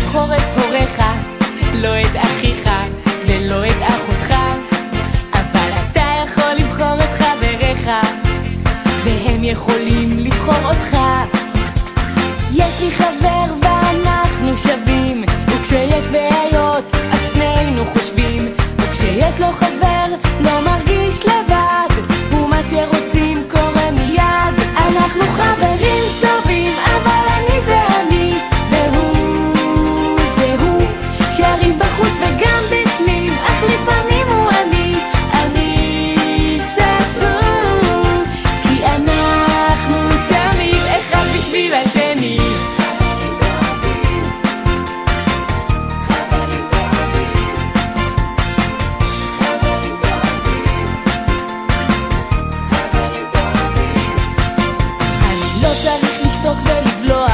לבחור את הוריך, לא את אחיך ולא את אחותך, אבל אתה יכול לבחור את חבריך, והם יכולים לבחור אותך. יש לי חבר ואנחנו שווים, וכשיש בעיות אז שנינו חושבים, וכשיש לו חבר לא מרגיש לבד, ומה שרוצים קורה מיד. אנחנו חברים טובים, אבל אני ואני, והוא זה הוא, שרים בחוץ וגם בפנים, אך לפעמים הוא אני קצת הוא, כי אנחנו תמיד אחד בשביל השני. צריך לשתוק ולבלוע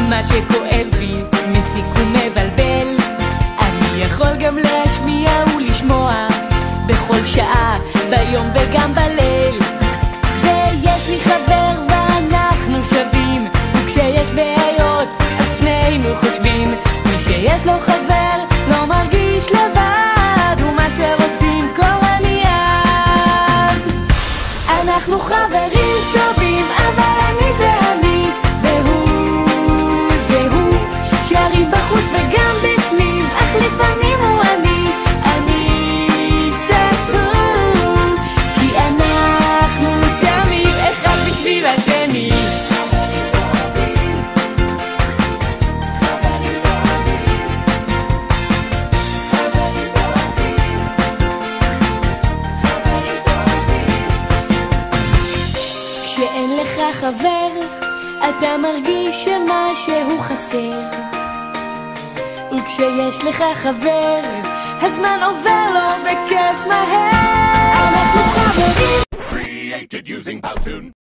מה שכואב לי, מציק ומבלבל. אני יכול גם להשמיע ולשמוע בכל שעה, ביום וגם בליל. ויש לי חבר ואנחנו שווים, וכשיש בעיות אז שנינו חושבים, מי שיש לו חבר לא מרגיש לבד, ומה שרוצים קורה מיד. אנחנו חברים טובים, אבל אני ואני, והוא זה הוא, שרים בחוץ וגם בפנים, אך לפעמים הוא אני קצת הוא, כי אנחנו תמיד אחד בשביל השני. כשאין לך חבר, אתה מרגיש שמשהו חסר, וכשיש לך חבר, הזמן עובר לו בכיף מהר. אנחנו חברים. Created using Powtoon.